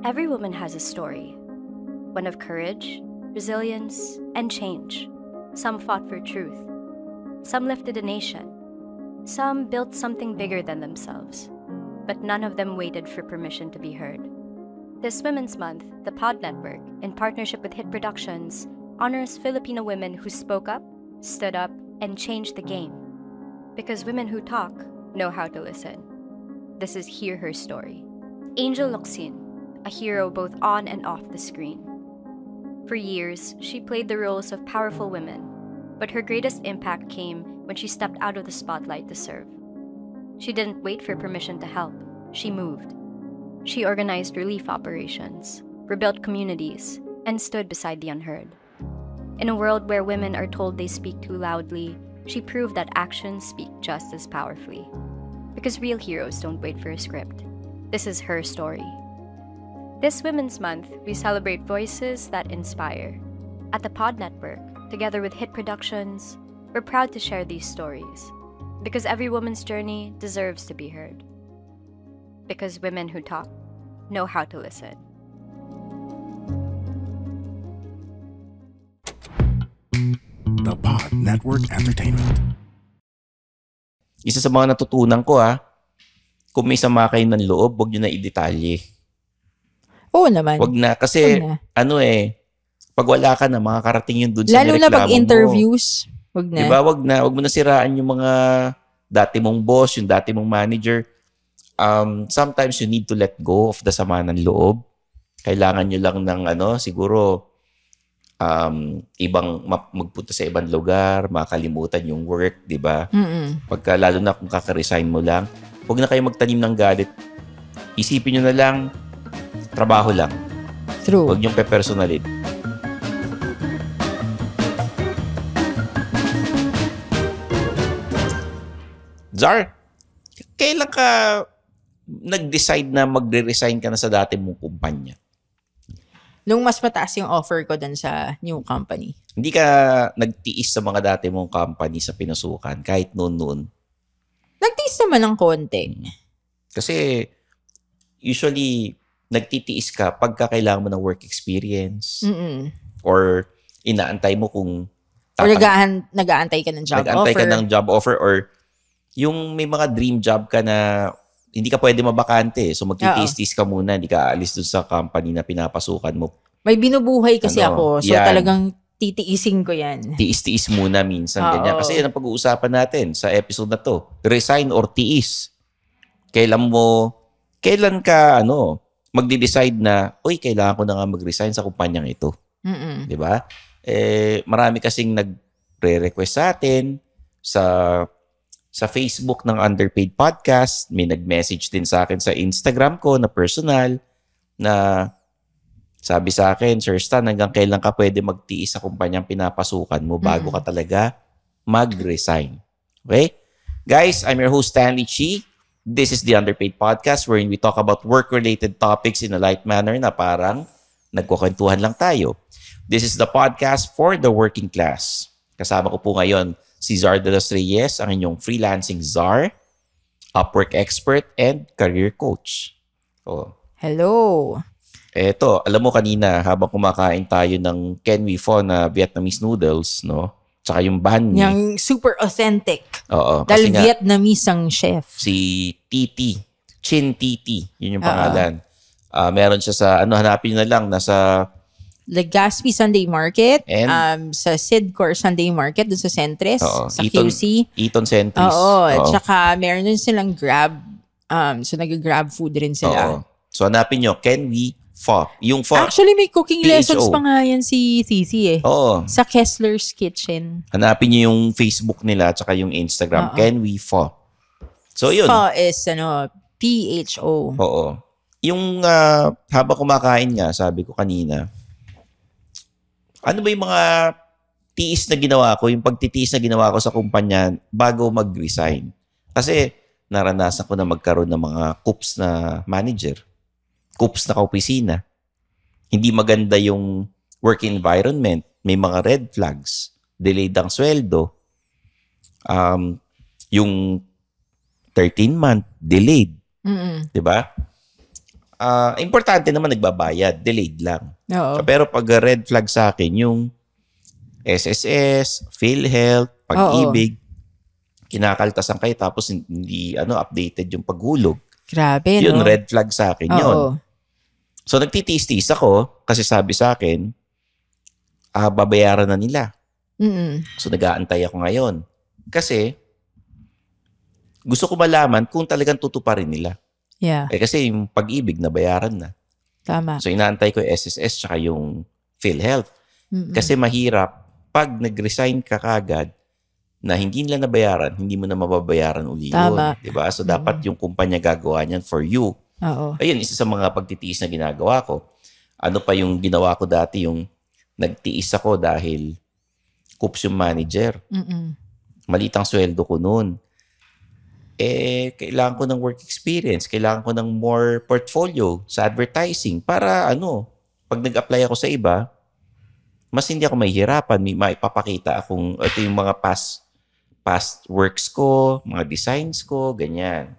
Every woman has a story, one of courage, resilience, and change. Some fought for truth. Some lifted a nation. Some built something bigger than themselves. But none of them waited for permission to be heard. This Women's Month, the Pod Network, in partnership with Hit Productions, honors Filipino women who spoke up, stood up, and changed the game. Because women who talk know how to listen. This is Hear Her Story. Angel Locsin, a hero both on and off the screen. For years, she played the roles of powerful women, but her greatest impact came when she stepped out of the spotlight to serve. She didn't wait for permission to help. She moved. She organized relief operations, rebuilt communities, and stood beside the unheard. In a world where women are told they speak too loudly, she proved that actions speak just as powerfully. Because real heroes don't wait for a script. This is her story. This Women's Month, we celebrate voices that inspire. At the Pod Network, together with Hit Productions, we're proud to share these stories. Because every woman's journey deserves to be heard. Because women who talk know how to listen. The Pod Network Entertainment. Isa sa mga natutunan ko kung may sama kayo ng loob, huwag nyo na i-detalye. Oo naman. Huwag na. Kasi, pag wala ka na, makakarating yun dun sa lalo na pag interviews, huwag na. Diba? Huwag na. Huwag mo na siraan yung mga dati mong boss, yung dati mong manager. Sometimes you need to let go of the sama ng loob. Kailangan nyo lang ng siguro ibang magpunta sa ibang lugar, makalimutan yung work, di ba? Pagka lalo na kung kaka-resign mo lang, huwag na kayo magtanim ng galit. Isipin nyo na lang, trabaho lang. True. Huwag nyo pe-personalin. Zar, kailan ka nag-decide na magre-resign ka na sa dati mong kumpanya? Nung mas mataas yung offer ko dun sa new company. Hindi ka nagtiis sa mga dati mong company sa pinasukan kahit noon? Nagtiis naman ng konti. Kasi usually nagtitiis ka pagka kailangan mo ng work experience or inaantay mo kung or nag-aantay ka ng job offer. Nag-aantay ka ng job offer or yung may mga dream job ka na hindi ka pwede mabakante. So magtitiis-tiis ka muna, hindi ka aalis dun sa company na pinapasukan mo. May binubuhay kasi ako. So talagang titiisin ko yan. Tiis-tiis muna minsan. Ganyan. Kasi yan ang pag-uusapan natin sa episode na to. Resign or tiis. Kailan ka magde-decide na, kailangan ko na nga mag-resign sa kumpanyang ito. Di ba? Marami kasing nagre-request sa atin sa Facebook ng Underpaid Podcast. May nag-message din sa akin sa Instagram ko na personal na sabi sa akin, Sir Stan, hanggang kailan ka pwede magtiis sa kumpanyang pinapasukan mo bago ka talaga mag-resign. Okay? Guys, I'm your host, Stanley Chi. This is the Underpaid Podcast wherein we talk about work-related topics in a light manner na parang nagkukwentuhan lang tayo. This is the podcast for the working class. Kasama ko po ngayon si Zar de los Reyes, ang inyong freelancing czar, Upwork expert, and career coach. Hello. Eto, alam mo kanina, habang kumakain tayo ng Ken Wi Pho na Vietnamese noodles, no? Tsaka yung banh mi. Yung super authentic. Oo. Dahil Vietnamese ang chef. Si Titi. Chin Titi. Yun yung pangalan. Meron siya sa, hanapin nyo na lang, nasa Legazpi Sunday Market, sa Sidcor Sunday Market, dun sa Centres, sa QC. Eton Centres. Oo. Tsaka meron din silang Grab. So nag-grab food rin sila. So hanapin nyo, Ken Wi Pho. Yung Pho. Actually, may cooking lessons pa nga yan si Titi Oo. Sa Kessler's Kitchen. Hanapin nyo yung Facebook nila at yung Instagram, Ken Wi Pho. So yun. Pho is PHO. Oo. Yung habang kumakain nga, sabi ko kanina, ano ba yung mga tiis na ginawa ko, yung pagtitiis na ginawa ko sa kumpanya bago mag-resign? Kasi naranasan ko na magkaroon ng mga coops na manager, coops na kaopisina. Hindi maganda yung work environment. May mga red flags. Delayed ang sweldo. Yung 13-month, delayed. Diba? importante naman nagbabayad, delayed lang. Oo. Pero pag red flag sa akin, yung SSS, PhilHealth, Pag-ibig, kinakaltasan kayo tapos hindi updated yung paghulog. Grabe, yun, no? Red flag sa akin yun. So nagtitiis-tiis ako kasi sabi sa akin, babayaran na nila. So nag-aantay ako ngayon. Kasi gusto ko malaman kung talagang tutuparin nila. Yeah. Kasi yung Pag-ibig nabayaran na. Tama. So inaantay ko yung SSS tsaka yung PhilHealth. Kasi mahirap pag nag-resign ka kagad na hindi nila nabayaran, hindi mo na mababayaran uli yun. Diba? So dapat yung kumpanya gagawa niyan for you. Oo. Ayun, isa sa mga pagtitiis na ginagawa ko. Ano pa yung ginawa ko dati, yung nagtiis ako dahil coops yung manager. Maliit ang sweldo ko noon. Kailangan ko ng work experience, kailangan ko ng more portfolio sa advertising para pag nag-apply ako sa iba, mas hindi ako mahihirapan, may maipapakita akong ito yung mga past works ko, mga designs ko, ganyan.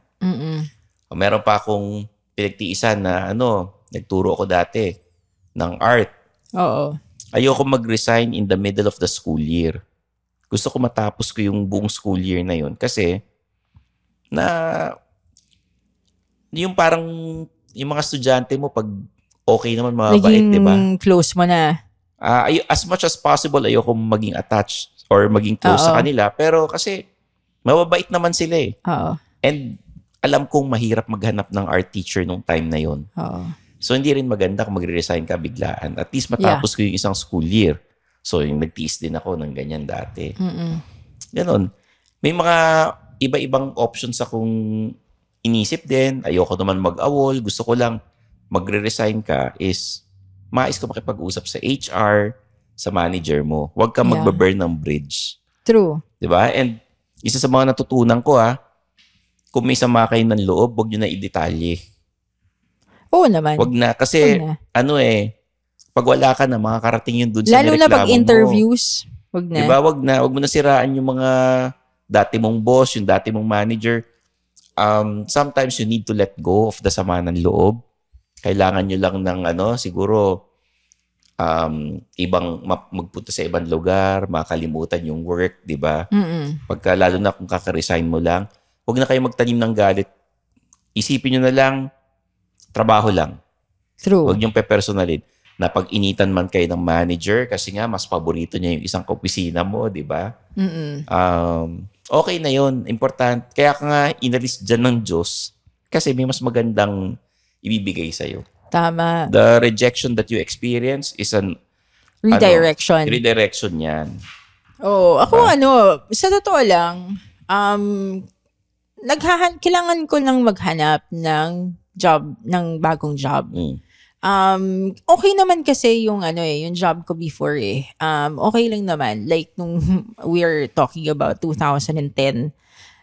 Meron pa akong pinagtiisan na nagturo ako dati ng art. Oo. Ayoko mag-resign in the middle of the school year. Gusto ko matapos ko yung buong school year na yun kasi yung parang yung mga estudyante mo pag okay naman, mababait, di ba? Naging close mo na. As much as possible, ayoko maging attached or maging close sa kanila. Pero kasi mababait naman sila eh. Oo. And alam kong mahirap maghanap ng art teacher nung time na yon. Oo. So hindi rin maganda kung magre-resign ka biglaan. At least matapos ko yung isang school year. So yung nagtiis din ako ng ganyan dati. Ganon. May mga iba-ibang options akong inisip din. Ayoko naman mag-awol. Gusto ko lang magre-resign ka is mais ka makipag-usap sa HR, sa manager mo. Huwag ka magbaburn ng bridge. True. Diba? And isa sa mga natutunan ko kung may sama kayo ng loob, huwag nyo na i-detalye. Oo naman. Huwag na. Kasi pag wala ka na, makakarating yun dun sa lalo na pag interviews. Huwag na. Diba? Huwag na. Huwag mo na siraan yung mga dati mong boss, yung dati mong manager. Sometimes you need to let go of the sama ng loob. Kailangan nyo lang ng siguro magpunta sa ibang lugar, makalimutan yung work, di ba? Pagka lalo na kung kaka-resign mo lang, huwag na kayo magtanim ng galit. Isipin nyo na lang, trabaho lang. True. Huwag nyo pepersonalin. Na pag-initan man kayo ng manager kasi nga mas paborito niya yung isang opisina mo, di ba? Okay na yun. Important. Kaya ka nga inalis dyan ng Diyos kasi may mas magandang ibibigay sa'yo. Tama. The rejection that you experience is an redirection. Redirection yan. Ako sa totoo lang, kailangan ko lang maghanap ng job, ng bagong job. Okay naman kasi yung yung job ko before okay lang naman. Like nung we're talking about 2010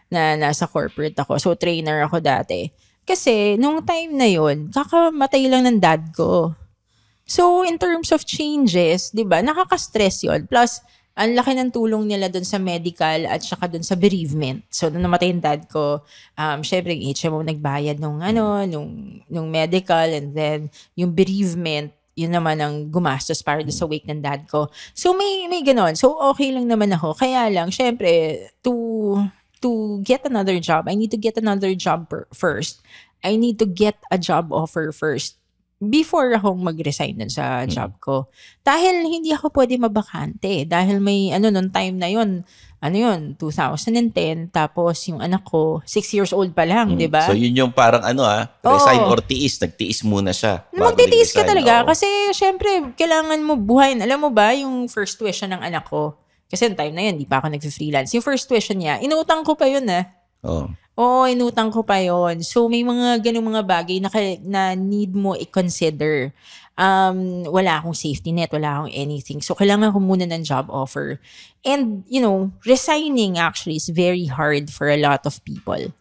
na nasa corporate ako. So trainer ako dati. Kasi nung time na yun, kakamatay lang ng dad ko. So in terms of changes, 'di ba? Nakaka-stress 'yon. Plus ang laki ng tulong nila doon sa medical at saka doon sa bereavement. So, nung namatay yung dad ko, syempre, yung HMO nagbayad nung medical, and then yung bereavement, yun naman ang gumastos para doon sa wake ng dad ko. So, may ganon. So, okay lang naman ako. Kaya lang, syempre, to get another job, I need to get another job first. I need to get a job offer first before akong mag-resign dun sa job ko. Dahil hindi ako pwede mabakante. Dahil may, nung time na yun, 2010, tapos yung anak ko, 6 years old pa lang, di ba? So yun yung parang resign or tiis. Nagtiis muna siya. Magtitiis ka talaga. Kasi syempre, kailangan mo buhayin. Alam mo ba, yung first tuition ng anak ko, kasi yung time na yun, di pa ako nag-freelance. Yung first tuition niya, inutang ko pa yun Oo, inutang ko pa yon. So, may mga ganung mga bagay na need mo i-consider. Wala akong safety net, wala akong anything. So, kailangan ko muna ng job offer. And, resigning actually is very hard for a lot of people.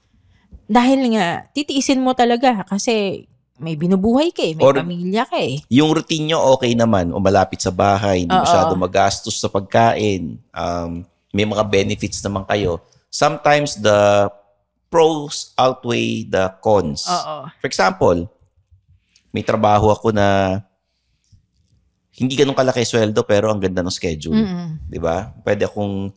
Dahil nga, titiisin mo talaga kasi may binubuhay ka may pamilya ka Yung routine nyo okay naman, o malapit sa bahay, hindi masyado magastos sa pagkain. May mga benefits naman kayo. Sometimes the pros outweigh the cons. For example, may trabaho ako na hindi ganun kalaki sweldo pero ang ganda ng schedule. Di ba? Pwede akong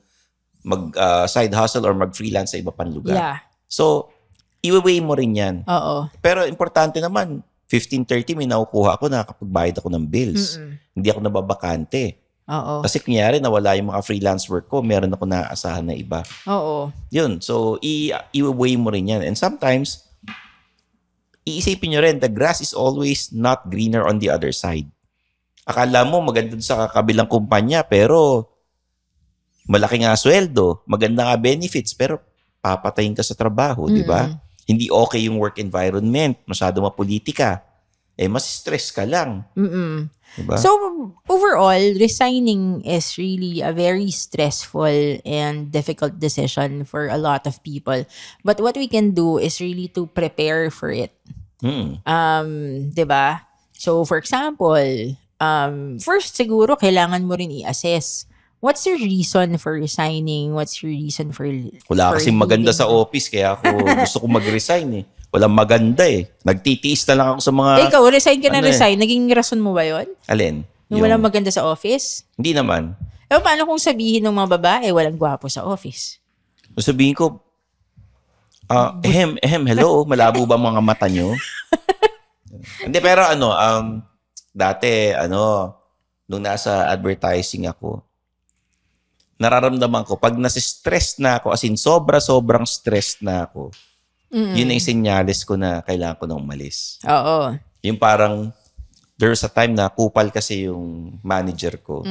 mag-side hustle or mag-freelance sa iba pang lugar. Yeah. So, i-weigh mo rin yan. Oo. Pero importante naman, 15-30 may nakukuha ako na kapag bayad ako ng bills. Hindi ako nababakante. Oo. Kasi kunyari nawala yung mga freelance work ko, meron ako naaasahan na iba. Oo. Yun. So, i-weigh mo rin yan. And sometimes, iisipin nyo rin, the grass is always not greener on the other side. Akala mo maganda sa kabilang kumpanya, pero malaki nga sweldo, maganda nga benefits, pero papatayin ka sa trabaho, di ba? Hindi okay yung work environment, masyado mapolitika. Mas stress ka lang. Diba? So, overall, resigning is really a very stressful and difficult decision for a lot of people. But what we can do is really to prepare for it. Diba? So, for example, first siguro, kailangan mo rin i-assess. What's your reason for resigning? What's your reason for wala kasing maganda sa office, kaya ako gusto ko mag-resign Walang maganda Nagtitiis na lang ako sa mga... Ikaw, resign ka na resign. Naging rason mo ba yun? Alin? Yung walang maganda sa office? Hindi naman. Paano kung sabihin ng mga babae, walang gwapo sa office? Sabihin ko, hello, malabo ba mga mata nyo? Hindi, pero dati, nung nasa advertising ako, nararamdaman ko, pag nasistress na ako, as in sobrang stress na ako, yun ang senyales ko na kailangan ko na umalis. Oo. Yung parang, there was a time na kupal kasi yung manager ko.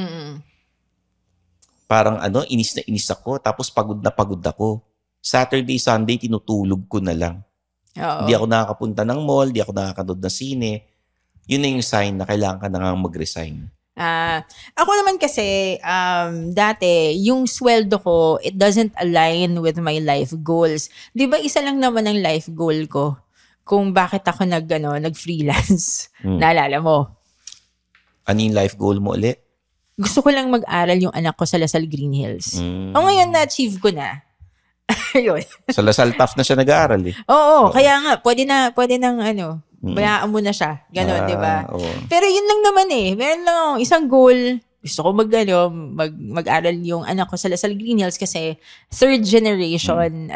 Parang inis na inis ako, tapos pagod na pagod ako. Saturday, Sunday, tinutulog ko na lang. Oo. Di ako nakakapunta ng mall, di ako nakakanood ng sine. Yun na yung sign na kailangan ka na nga mag-resign. Ako naman kasi, dati, yung sweldo ko, it doesn't align with my life goals. Di ba isa lang naman ang life goal ko kung bakit ako nag-freelance? Naalala mo? Ano yung life goal mo ulit? Gusto ko lang mag-aral yung anak ko sa Lasal Green Hills. Ngayon na-achieve ko na. Ayun. Sa Lasal Taft na siya nag-aaral Oo, kaya nga, pwede nang bayaan mo na siya. Ganon, di ba? Pero yun lang naman meron lang akong isang goal. Gusto ko mag-aral yung anak ko sa Lasal Green Hills kasi third generation,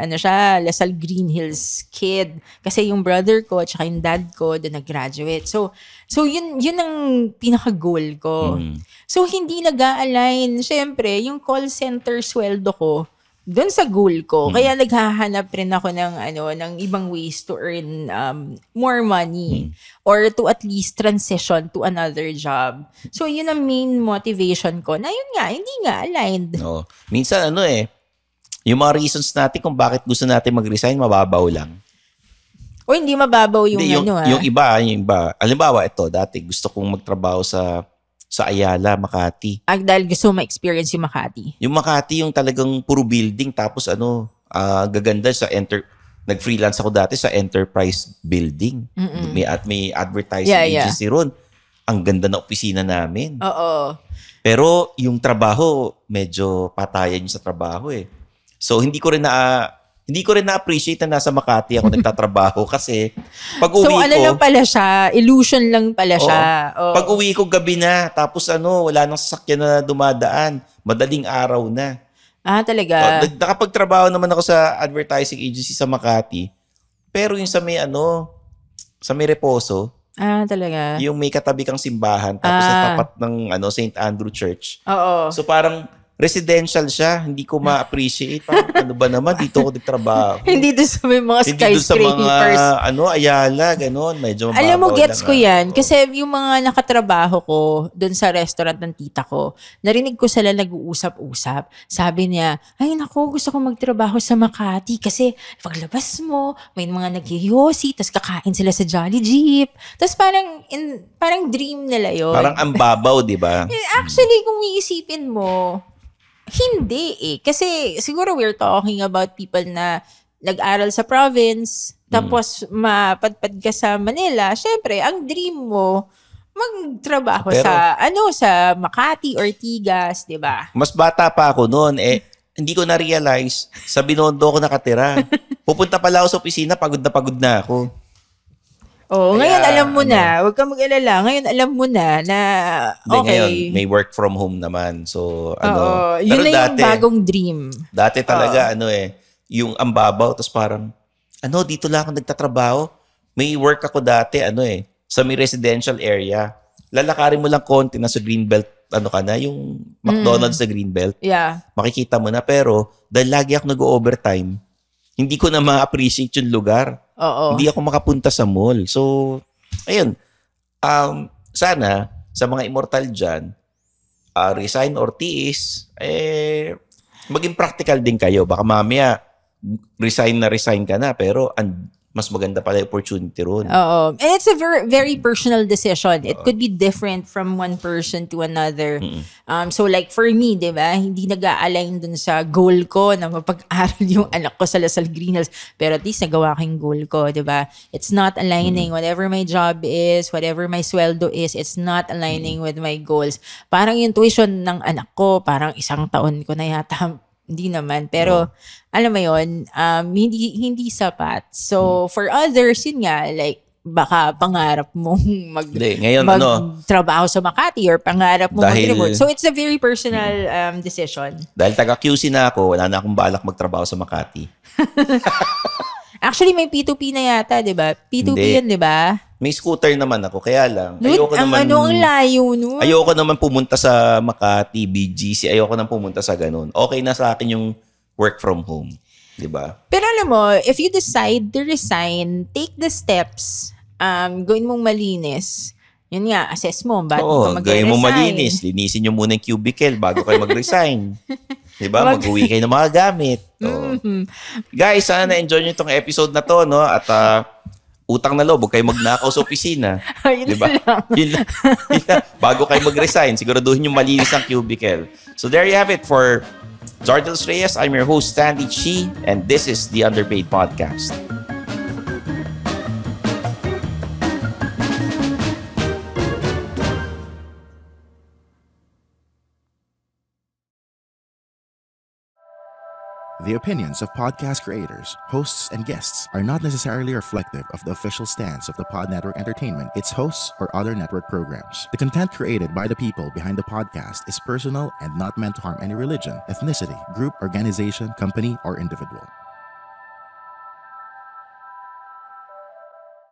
Lasal Green Hills kid. Kasi yung brother ko at yung dad ko doon nag-graduate. So yun ang pinaka-goal ko. So hindi nag-a-align. Siyempre, yung call center sweldo ko, doon sa goal ko. Kaya naghahanap rin ako ng ibang ways to earn more money or to at least transition to another job. So, yun ang main motivation ko na yun nga, hindi nga aligned. No. Minsan yung mga reasons natin kung bakit gusto natin mag-resign, mababaw lang. O hindi mababaw yung Yung iba. Halimbawa, dati gusto kong magtrabaho sa Ayala, Makati. Dahil gusto mo ma-experience yung Makati. Yung Makati, yung talagang puro building, tapos gaganda sa nag-freelance ako dati sa Enterprise Building. May advertising agency ron. Ang ganda na opisina namin. Oo. Pero yung trabaho, medyo patayan yung sa trabaho So hindi ko rin na-appreciate na nasa Makati ako nagtatrabaho kasi pag uwi ko... So lang pala siya, illusion lang pala siya. Pag uwi ko gabi na, tapos wala nang sasakyan na dumadaan. Madaling araw na. Talaga? Nakapagtrabaho naman ako sa advertising agency sa Makati. Pero yung sa may Reposo, talaga? yung may katabi kang simbahan, tapos sa tapat ng St. Andrew Church. Oo. So parang residential siya, hindi ko ma-appreciate. Ano ba naman, dito ako nagtrabaho. Hindi doon sa may mga skyscrapers. Hindi doon sa mga, Ayala, gano'n. Medyo mababaw. Alam mo, gets ko yan. Kasi yung mga nakatrabaho ko doon sa restaurant ng tita ko, narinig ko sila nag-uusap-usap. Sabi niya, ay naku, gusto ko magtrabaho sa Makati kasi paglabas mo, may mga nag-yosi, tapos kakain sila sa Jolly Jeep. Tapos parang dream nila yun. Parang ambabaw, di ba? Actually, kung iisipin mo, hindi Kasi siguro we're talking about people na nag-aral sa province, tapos mapadpad ka sa Manila. Syempre, ang dream mo, magtrabaho sa Makati, Ortigas, di ba? Mas bata pa ako noon, hindi ko na-realize, sa Binondo ako nakatira. Pupunta pala ako sa opisina, pagod na ako. Oh, ngayon alam mo na. Huwag kang mag-alala. Ngayon alam mo na okay. Ngayon, may work from home naman. So, yun na yung bagong dream. Dati talaga, yung ambabaw, tapos parang, dito lang ako nagtatrabaho. May work ako dati, sa may residential area. Lalakarin mo lang konti na sa Greenbelt, yung McDonald's sa Greenbelt. Yeah. Makikita mo na. Pero, dahil lagi ako nag-overtime, hindi ko na ma-appreciate yung lugar. Oo. Hindi ako makapunta sa mall. So, ayun. Sana, sa mga immortal dyan, resign or tiis, maging practical din kayo. Baka mamaya, resign ka na, pero mas maganda pala yung opportunity ron. Oo. And it's a very, very personal decision. It could be different from one person to another. So like for me, di ba, hindi nag-a-align dun sa goal ko na mapag-aral yung anak ko sa Lasal Green Hills. Pero at least nagawa ko yung goal ko, di ba? It's not aligning. Whatever my job is, whatever my sweldo is, it's not aligning with my goals. Parang yung tuition ng anak ko, parang 1 taon ko na yata. Hindi naman. Pero, alam mo yun, hindi sapat. So, for others, yun nga, like, baka pangarap mong magtrabaho sa Makati or pangarap mong mag-remote. So, it's a very personal decision. Dahil taga-QC na ako, wala na akong balak magtrabaho sa Makati. Actually, may P2P na yata, di ba? P2P yun, di ba? May scooter naman ako, kaya lang. Ang layo nun? Ayoko naman pumunta sa Makati, BGC. Ayoko naman pumunta sa ganun. Okay na sa akin yung work from home. Diba? Pero alam mo, if you decide to resign, take the steps. Gawin mong malinis. Yun nga, assess mo. Ba't ka mag-resign? Gawin mo malinis. Linisin nyo muna yung cubicle bago kayo mag-resign. Diba? Mag-uwi kayo ng mga gamit. Guys, sana na-enjoy nyo itong episode na to, no? At utang na loob, huwag kayo magnakaw sa opisina. Diba? Yun lang. Bago kayo mag-resign, siguraduhin yung malinis ang cubicle. So there you have it for Jardels Reyes. I'm your host, Stanley Chi, and this is the Underpaid Podcast. The opinions of podcast creators, hosts, and guests are not necessarily reflective of the official stance of the Pod Network Entertainment, its hosts, or other network programs. The content created by the people behind the podcast is personal and not meant to harm any religion, ethnicity, group, organization, company, or individual.